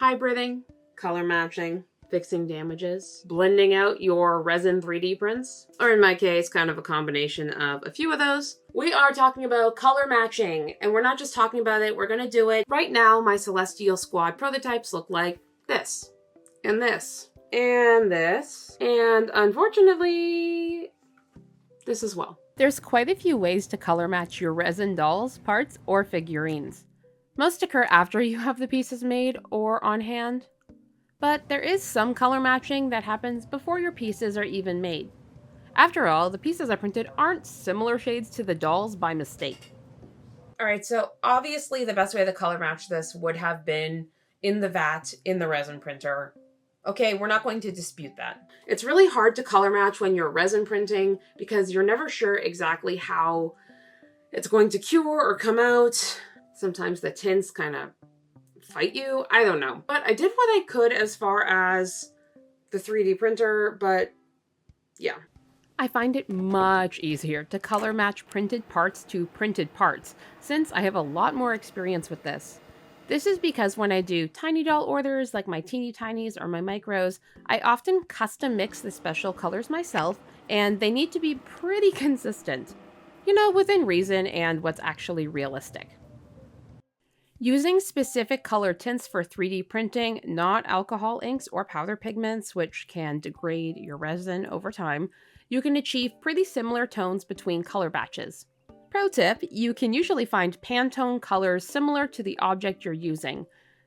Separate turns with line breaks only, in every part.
hybriding, color matching, fixing damages, blending out your resin 3D prints, or in my case, kind of a combination of a few of those. We are talking about color matching, and we're not just talking about it, we're gonna do it. Right now, my Celestial Squad prototypes look like this, and this, and this, and unfortunately, this as well. There's quite a few ways to color match your resin dolls, parts, or figurines. Most occur after you have the pieces made or on hand. But there is some color matching that happens before your pieces are even made. After all, the pieces I printed aren't similar shades to the dolls by mistake. Alright, so obviously the best way to color match this would have been in the vat, in the resin printer. Okay, we're not going to dispute that. It's really hard to color match when you're resin printing because you're never sure exactly how it's going to cure or come out. Sometimes the tints kind of fight you. I don't know. But I did what I could as far as the 3D printer, but yeah. I find it much easier to color match printed parts to printed parts, since I have a lot more experience with this. This is because when I do tiny doll orders like my teeny tinies or my micros, I often custom mix the special colors myself, and they need to be pretty consistent. You know, within reason and what's actually realistic. Using specific color tints for 3D printing, not alcohol inks or powder pigments, which can degrade your resin over time, you can achieve pretty similar tones between color batches. Pro tip, you can usually find Pantone colors similar to the object you're using.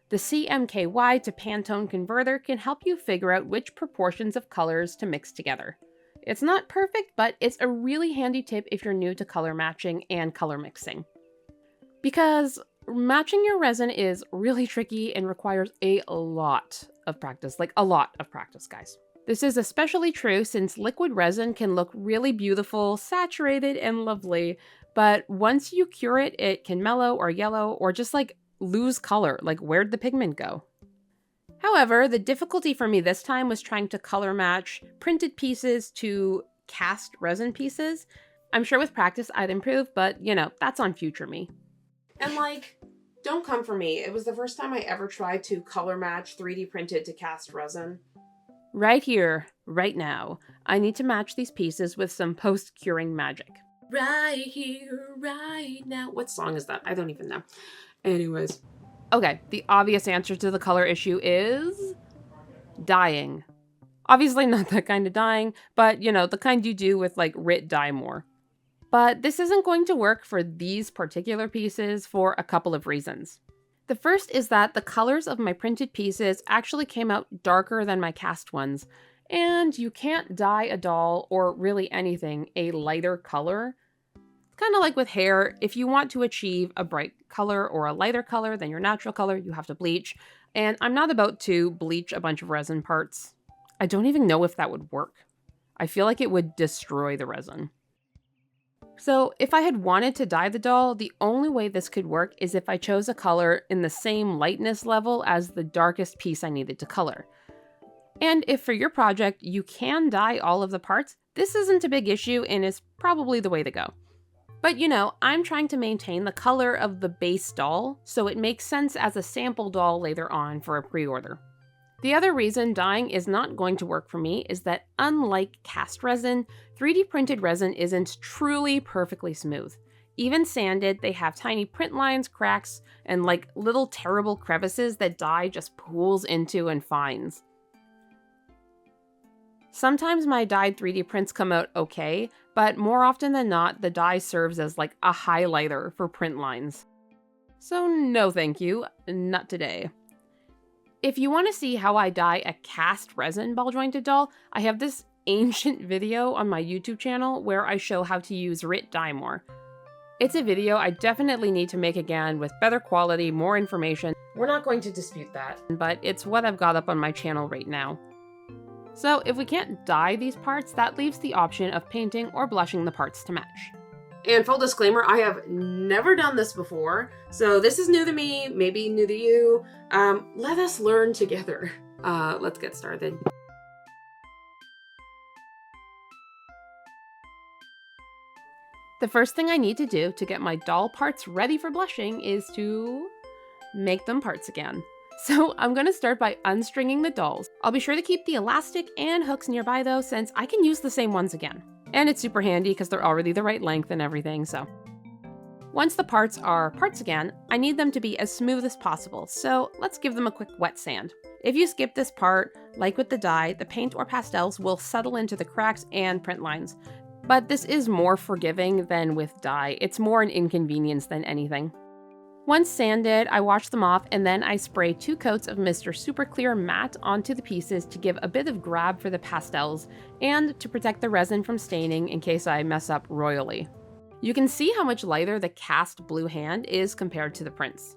The CMKY to Pantone converter can help you figure out which proportions of colors to mix together. It's not perfect, but it's a really handy tip if you're new to color matching and color mixing. Because matching your resin is really tricky and requires a lot of practice, guys. This is especially true since liquid resin can look really beautiful, saturated, and lovely, but once you cure it, it can mellow or yellow or just lose color, where'd the pigment go? However, the difficulty for me this time was trying to color match printed pieces to cast resin pieces. I'm sure with practice I'd improve, but that's on future me. And don't come for me. It was the first time I ever tried to color match 3D printed to cast resin. Right here, right now, I need to match these pieces with some post-curing magic. Right here, right now. What song is that? I don't even know. Anyways. Okay, the obvious answer to the color issue is dyeing. Obviously not that kind of dyeing, but the kind you do with RIT dye more. But this isn't going to work for these particular pieces for a couple of reasons. The first is that the colors of my printed pieces actually came out darker than my cast ones, and you can't dye a doll, or really anything, a lighter color. Kind of like with hair, if you want to achieve a bright color or a lighter color than your natural color, you have to bleach, and I'm not about to bleach a bunch of resin parts. I don't even know if that would work. I feel like it would destroy the resin. So if I had wanted to dye the doll, the only way this could work is if I chose a color in the same lightness level as the darkest piece I needed to color. And if for your project you can dye all of the parts, this isn't a big issue and is probably the way to go. But I'm trying to maintain the color of the base doll, so it makes sense as a sample doll later on for a pre-order. The other reason dyeing is not going to work for me is that unlike cast resin, 3D printed resin isn't truly perfectly smooth. Even sanded, they have tiny print lines, cracks, and little terrible crevices that dye just pools into and finds. Sometimes my dyed 3D prints come out okay, but more often than not, the dye serves as a highlighter for print lines. So no thank you, not today. If you want to see how I dye a cast resin ball jointed doll, I have this ancient video on my YouTube channel where I show how to use RIT dye more. It's a video I definitely need to make again with better quality, more information. We're not going to dispute that, but it's what I've got up on my channel right now. So if we can't dye these parts, that leaves the option of painting or blushing the parts to match. And full disclaimer, I have never done this before, so this is new to me, maybe new to you. Let us learn together. Let's get started. The first thing I need to do to get my doll parts ready for blushing is to make them parts again. So I'm going to start by unstringing the dolls. I'll be sure to keep the elastic and hooks nearby though, since I can use the same ones again. And it's super handy because they're already the right length and everything, so. Once the parts are parts again, I need them to be as smooth as possible, so let's give them a quick wet sand. If you skip this part, like with the dye, the paint or pastels will settle into the cracks and print lines. But this is more forgiving than with dye. It's more an inconvenience than anything. Once sanded, I wash them off and then I spray 2 coats of Mr. Super Clear Matte onto the pieces to give a bit of grab for the pastels and to protect the resin from staining in case I mess up royally. You can see how much lighter the cast blue hand is compared to the prints.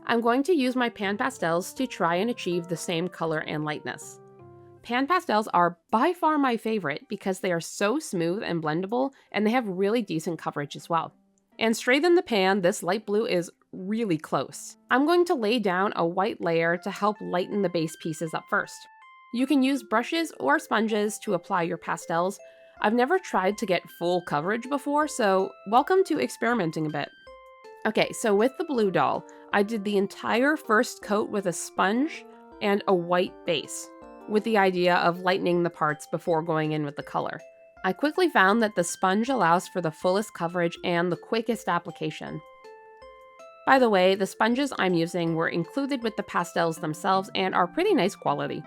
I'm going to use my pan pastels to try and achieve the same color and lightness. Pan pastels are by far my favorite because they are so smooth and blendable and they have really decent coverage as well. And straight in the pan, this light blue is really close. I'm going to lay down a white layer to help lighten the base pieces up first. You can use brushes or sponges to apply your pastels. I've never tried to get full coverage before, so welcome to experimenting a bit. Okay, so with the blue doll, I did the entire first coat with a sponge and a white base, with the idea of lightening the parts before going in with the color. I quickly found that the sponge allows for the fullest coverage and the quickest application. By the way, the sponges I'm using were included with the pastels themselves and are pretty nice quality.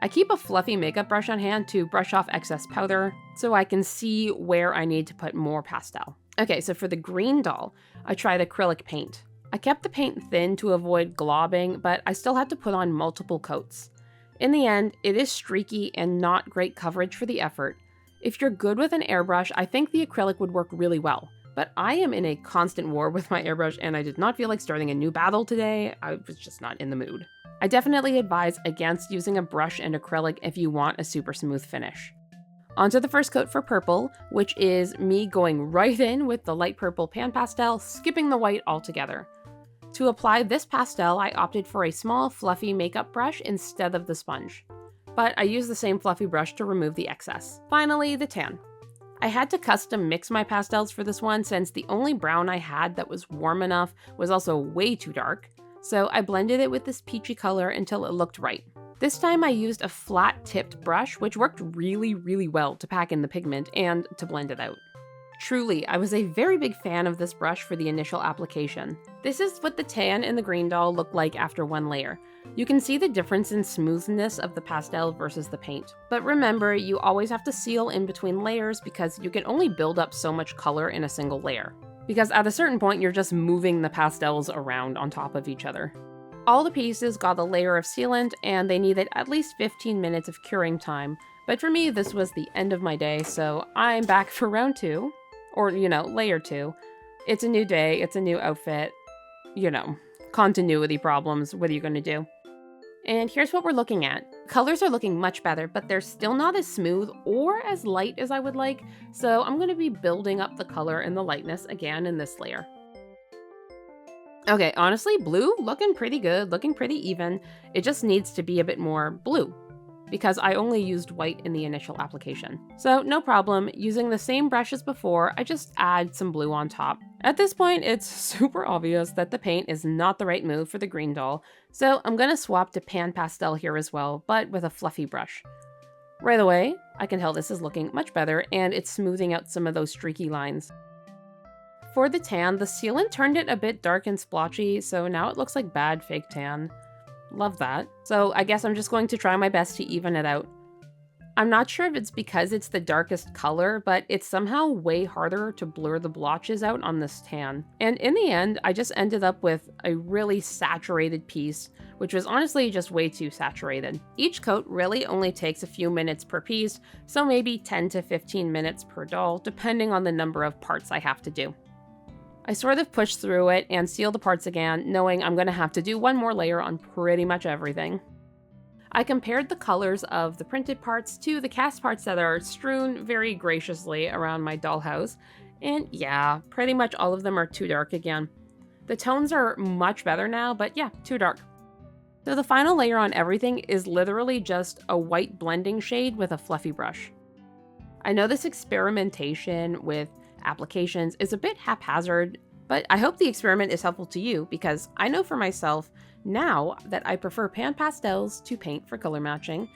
I keep a fluffy makeup brush on hand to brush off excess powder so I can see where I need to put more pastel. Okay, so for the green doll, I tried acrylic paint. I kept the paint thin to avoid globbing, but I still had to put on multiple coats. In the end, it is streaky and not great coverage for the effort. If you're good with an airbrush, I think the acrylic would work really well. But I am in a constant war with my airbrush and I did not feel like starting a new battle today. I was just not in the mood. I definitely advise against using a brush and acrylic if you want a super smooth finish. Onto the first coat for purple, which is me going right in with the light purple pan pastel, skipping the white altogether. To apply this pastel, I opted for a small fluffy makeup brush instead of the sponge. But I used the same fluffy brush to remove the excess. Finally, the tan. I had to custom mix my pastels for this one since the only brown I had that was warm enough was also way too dark, so I blended it with this peachy color until it looked right. This time I used a flat-tipped brush, which worked really well to pack in the pigment and to blend it out. Truly, I was a very big fan of this brush for the initial application. This is what the tan and the green doll look like after one layer. You can see the difference in smoothness of the pastel versus the paint. But remember, you always have to seal in between layers because you can only build up so much color in a single layer. Because at a certain point, you're just moving the pastels around on top of each other. All the pieces got a layer of sealant and they needed at least 15 minutes of curing time. But for me, this was the end of my day, so I'm back for round 2. Or, layer 2. It's a new day, it's a new outfit. Continuity problems, what are you gonna do? And here's what we're looking at. Colors are looking much better, but they're still not as smooth or as light as I would like, so I'm gonna be building up the color and the lightness again in this layer. Okay, honestly, blue looking pretty good, looking pretty even. It just needs to be a bit more blue, because I only used white in the initial application. So no problem, using the same brush as before, I just add some blue on top. At this point, it's super obvious that the paint is not the right move for the green doll, so I'm gonna swap to pan pastel here as well, but with a fluffy brush. Right away, I can tell this is looking much better, and it's smoothing out some of those streaky lines. For the tan, the sealant turned it a bit dark and splotchy, so now it looks like bad fake tan. Love that. So I guess I'm just going to try my best to even it out. I'm not sure if it's because it's the darkest color, but it's somehow way harder to blur the blotches out on this tan. And in the end, I just ended up with a really saturated piece, which was honestly just way too saturated. Each coat really only takes a few minutes per piece, so maybe 10 to 15 minutes per doll, depending on the number of parts I have to do. I sort of push through it and seal the parts again, knowing I'm going to have to do one more layer on pretty much everything. I compared the colors of the printed parts to the cast parts that are strewn very graciously around my dollhouse, and yeah, pretty much all of them are too dark again. The tones are much better now, but yeah, too dark. So the final layer on everything is literally just a white blending shade with a fluffy brush. I know this experimentation with applications is a bit haphazard, but I hope the experiment is helpful to you because I know for myself, now that I prefer pan pastels to paint for color matching,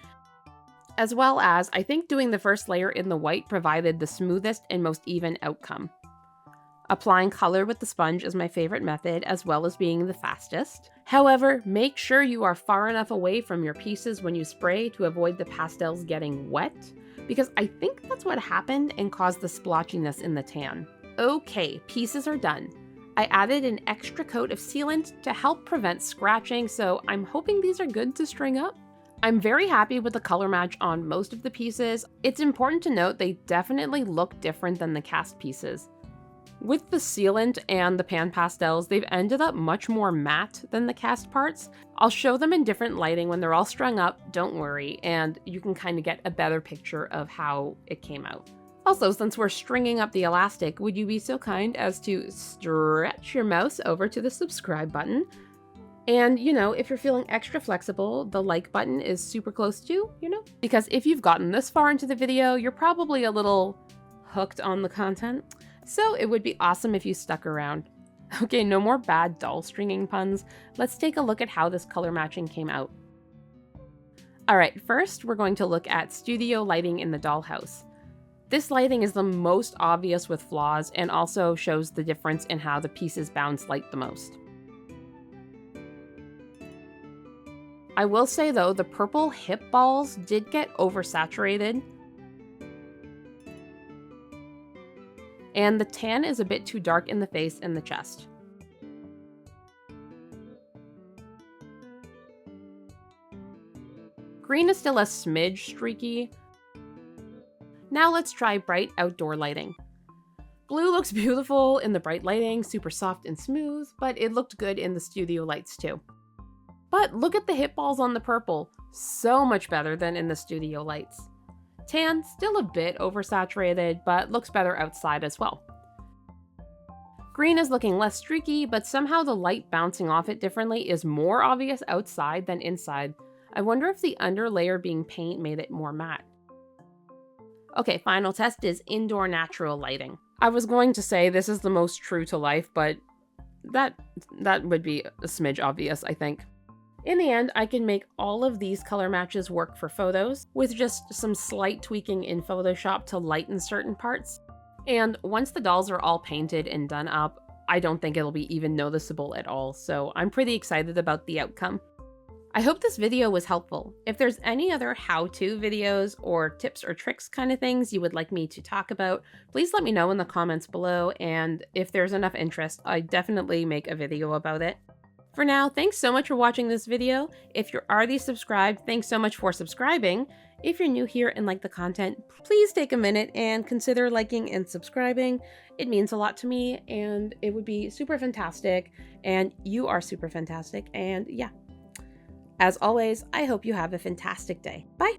as well as I think doing the first layer in the white provided the smoothest and most even outcome. Applying color with the sponge is my favorite method, as well as being the fastest. However, make sure you are far enough away from your pieces when you spray to avoid the pastels getting wet, because I think that's what happened and caused the splotchiness in the tan. Okay, pieces are done. I added an extra coat of sealant to help prevent scratching, so I'm hoping these are good to string up. I'm very happy with the color match on most of the pieces. It's important to note they definitely look different than the cast pieces. With the sealant and the pan pastels, they've ended up much more matte than the cast parts. I'll show them in different lighting when they're all strung up, don't worry, and you can kind of get a better picture of how it came out. Also, since we're stringing up the elastic, would you be so kind as to stretch your mouse over to the subscribe button? And, if you're feeling extra flexible, the like button is super close to, because if you've gotten this far into the video, you're probably a little hooked on the content. So it would be awesome if you stuck around. Okay, no more bad doll stringing puns. Let's take a look at how this color matching came out. Alright, first we're going to look at studio lighting in the dollhouse. This lighting is the most obvious with flaws and also shows the difference in how the pieces bounce light the most. I will say though, the purple hip balls did get oversaturated, and the tan is a bit too dark in the face and the chest. Green is still a smidge streaky. Now let's try bright outdoor lighting. Blue looks beautiful in the bright lighting, super soft and smooth, but it looked good in the studio lights too. But look at the hip balls on the purple, so much better than in the studio lights. Tan, still a bit oversaturated, but looks better outside as well. Green is looking less streaky, but somehow the light bouncing off it differently is more obvious outside than inside. I wonder if the underlayer being paint made it more matte. Okay, final test is indoor natural lighting. I was going to say this is the most true to life, but that would be a smidge obvious, I think. In the end, I can make all of these color matches work for photos, with just some slight tweaking in Photoshop to lighten certain parts. And once the dolls are all painted and done up, I don't think it'll be even noticeable at all, so I'm pretty excited about the outcome. I hope this video was helpful. If there's any other how-to videos or tips or tricks kind of things you would like me to talk about, please let me know in the comments below, and if there's enough interest, I'd definitely make a video about it. For now, thanks so much for watching this video. If you're already subscribed, thanks so much for subscribing. If you're new here and like the content, please take a minute and consider liking and subscribing. It means a lot to me, and it would be super fantastic, and you are super fantastic, and yeah. As always, I hope you have a fantastic day. Bye!